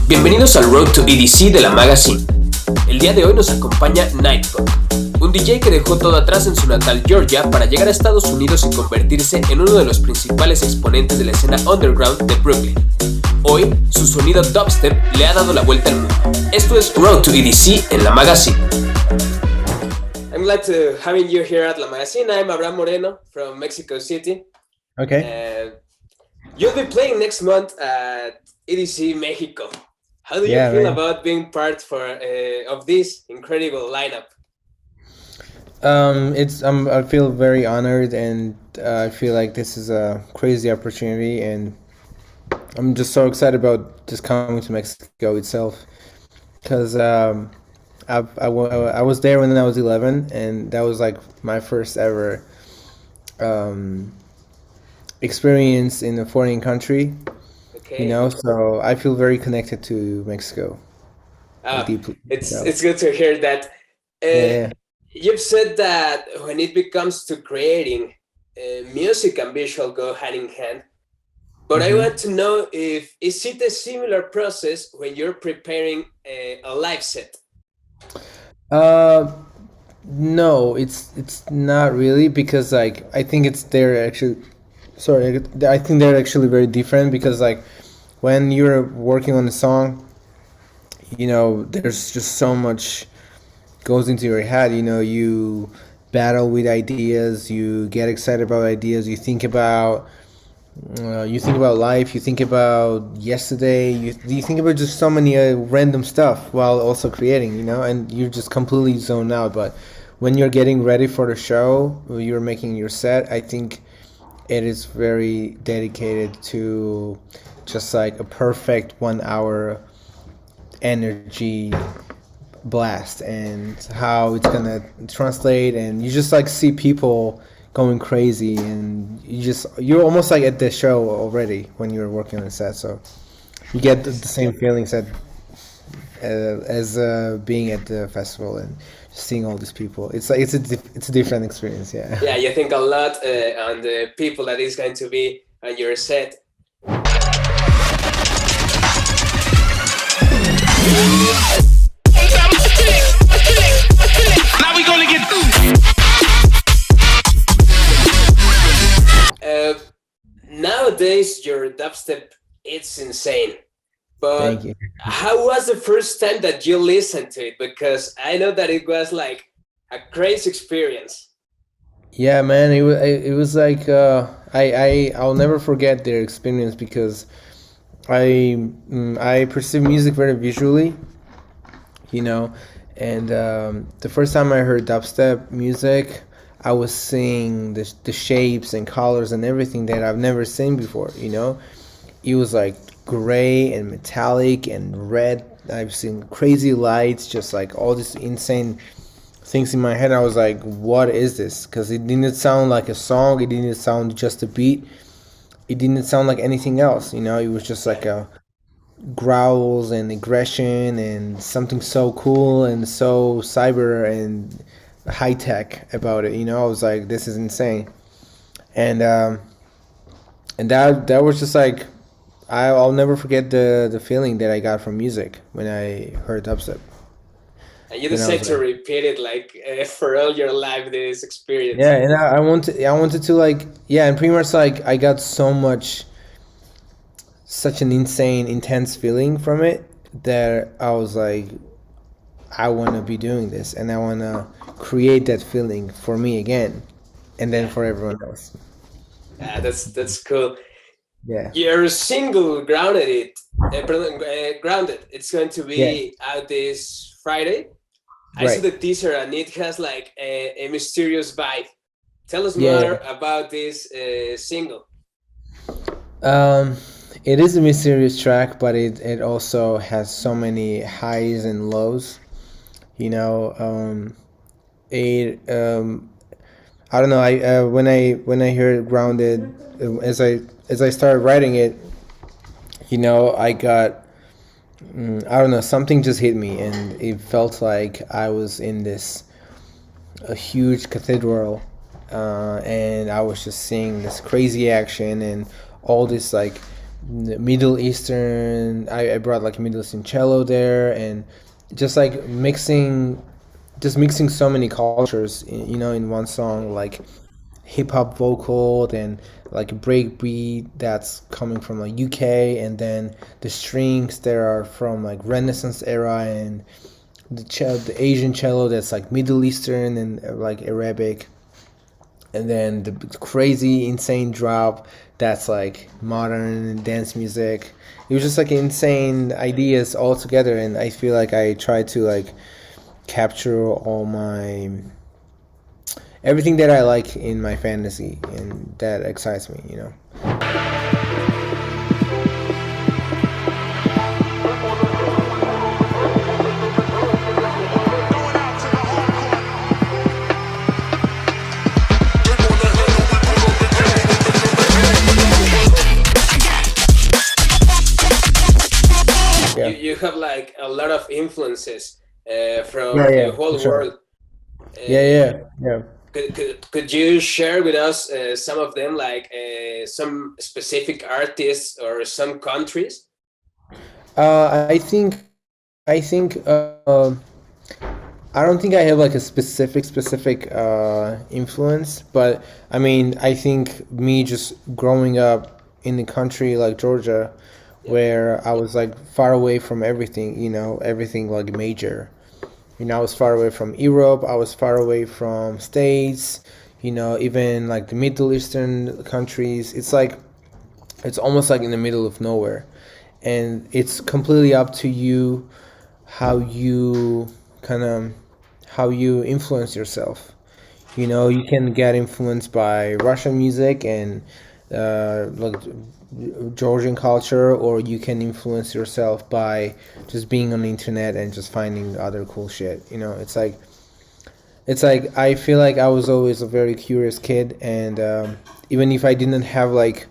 Bienvenidos al Road to EDC de la Magazine. El día de hoy nos acompaña Nitepunk, un DJ que dejó todo atrás en su natal Georgia para llegar a Estados Unidos y convertirse en uno de los principales exponentes de la escena underground de Brooklyn. Hoy, su sonido dubstep le ha dado la vuelta al mundo. Esto es Road to EDC en la Magazine. I'm glad to having you here at La Magazine. I'm Abraham Moreno from Mexico City. Okay. You'll be playing next month at EDC Mexico. How do you feel about being part of this incredible lineup? I feel very honored, and I feel like this is a crazy opportunity, and I'm just so excited about just coming to Mexico itself, because I was there when I was 11, and that was like my first ever experience in a foreign country. Okay. You know, so I feel very connected to Mexico. Deeply. It's good to hear that. You've said that when it comes to creating, music and visual go hand in hand. But I want to know is it a similar process when you're preparing a live set? No, it's not really, because like I think they're actually very different, because like when you're working on a song, you know, there's just so much goes into your head. You know, you battle with ideas, you get excited about ideas, you think about life, you think about yesterday, you think about just so many random stuff while also creating, you know, and you're just completely zoned out. But when you're getting ready for the show, you're making your set, I think it is very dedicated to just like a perfect 1 hour energy blast, and how it's gonna translate, and you just like see people going crazy, and you're almost like at the show already when you're working on the set, so you get the same feelings as being at the festival and seeing all these people. It's like it's a different experience. Yeah, you think a lot on the people that is going to be on your set. Now we gonna get nowadays your dubstep, it's insane. But Thank you. How was the first time that you listened to it? Because I know that it was like a crazy experience. Yeah, man, it was like I'll never forget their experience, because I perceive music very visually, you know, and the first time I heard dubstep music, I was seeing the shapes and colors and everything that I've never seen before, you know. It was like gray and metallic and red. I've seen crazy lights, just like all these insane things in my head. I was like, what is this? Because it didn't sound like a song, it didn't sound just a beat, it didn't sound like anything else, you know. It was just like a growls and aggression and something so cool and so cyber and high tech about it, you know. I was like, this is insane. And that was just like, I'll never forget the feeling that I got from music when I heard dubstep. And you decide to repeat it like for all your life, this experience. Yeah, and I wanted to like, yeah, and pretty much like I got such an insane, intense feeling from it that I was like, I want to be doing this, and I want to create that feeling for me again, and then for everyone else. Yeah, that's cool. Yeah. Your single Grounded, it's going to be out this Friday. I saw the teaser, and it has like a mysterious vibe. Tell us more about this single. It is a mysterious track, but it also has so many highs and lows, you know. I don't know, I when I heard Grounded, as I started writing it, you know, I got I don't know, something just hit me, and it felt like I was in a huge cathedral, and I was just seeing this crazy action and all this like Middle Eastern. I brought like Middle Eastern cello there, and just like mixing so many cultures, in one song, like hip hop vocal, then like a break beat that's coming from like UK, and then the strings there are from like Renaissance era, and the Asian cello that's like Middle Eastern and like Arabic, and then the crazy insane drop that's like modern dance music. It was just like insane ideas all together, and I feel like I tried to like capture all my everything that I like in my fantasy, and that excites me. You, Yeah, you have like a lot of influences yeah, from yeah, the for whole sure. world. Yeah, Uh, yeah, yeah. could you share with us some of them, like some specific artists or some countries? I think I don't think I have like a specific influence, but I mean, I think me just growing up in a country like Georgia, Yeah. where I was like far away from everything, everything like major. I was far away from Europe. I was far away from States. Even like the Middle Eastern countries. It's almost like in the middle of nowhere, and it's completely up to you how you kind of how you influence yourself. You can get influenced by Russian music and like Georgian culture, or you can influence yourself by just being on the internet and just finding other cool shit. It's like I feel like I was always a very curious kid, and even if I didn't have like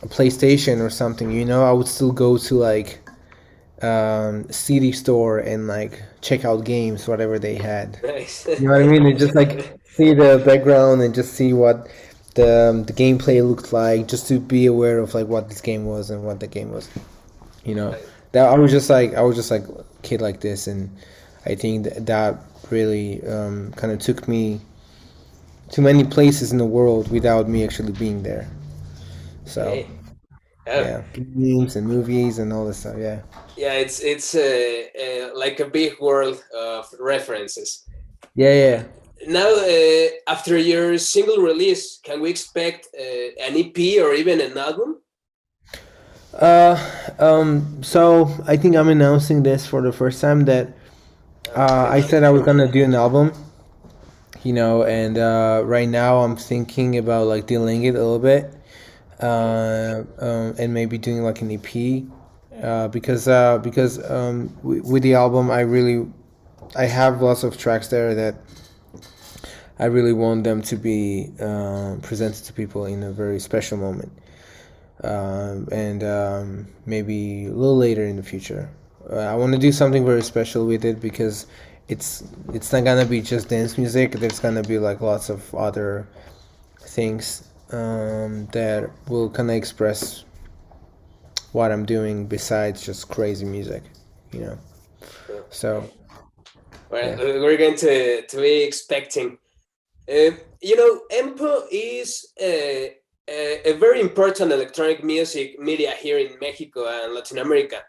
a PlayStation or something, I would still go to like CD store and like check out games, whatever they had. Nice. You know what I mean? And just like see the background and just see what the gameplay looked like, just to be aware of like what this game was and what the game was. You know, that I was just like a kid like this, and I think that really kind of took me to many places in the world without me actually being there. So Okay. Oh, yeah, games and movies and all this stuff. Yeah. yeah, it's like a big world of references. Yeah, yeah. Now, after your single release, can we expect an EP or even an album? So I think I'm announcing this for the first time that I Okay. said I was gonna do an album, and right now I'm thinking about like delaying it a little bit, and maybe doing like an EP, because with the album I have lots of tracks there that I really want them to be presented to people in a very special moment, and maybe a little later in the future. I want to do something very special with it because it's not gonna be just dance music. There's gonna be like lots of other things that will kind of express what I'm doing besides just crazy music, you know. So Well, yeah. we're going to be expecting. EMPO is a very important electronic music media here in Mexico and Latin America.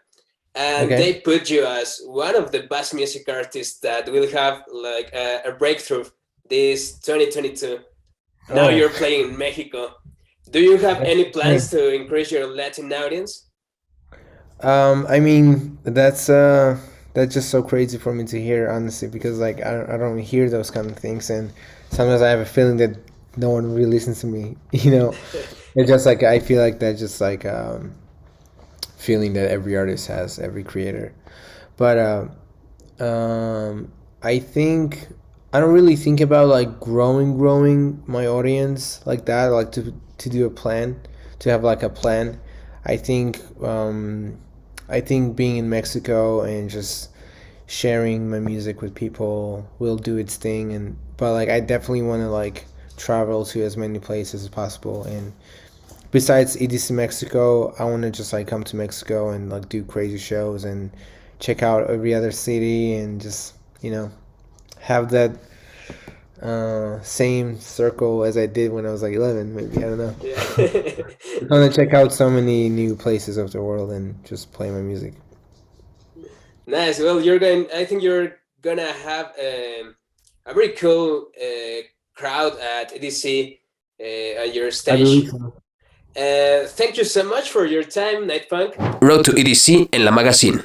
And Okay. they put you as one of the best music artists that will have like a breakthrough this 2022. Now Oh, you're playing in Mexico. Do you have that's any plans insane. to increase your Latin audience? I mean, that's just so crazy for me to hear, honestly, because like I don't hear those kind of things, and sometimes I have a feeling that no one really listens to me. It's just like I feel like that's just like feeling that every artist has, every creator. But I think I don't really think about like growing my audience like that, like to do a plan, to have like a plan. I think I think being in Mexico and just sharing my music with people will do its thing, and but like I definitely want to like travel to as many places as possible, and besides EDC Mexico, I want to just like come to Mexico and like do crazy shows and check out every other city and just have that same circle as I did when I was like 11, maybe. I don't know. Yeah. I want to check out so many new places of the world and just play my music. Nice. Well, I think you're gonna have a very cool crowd at EDC on your I stage. believe so. Thank you so much for your time, Nitepunk. Road to EDC en la magazine.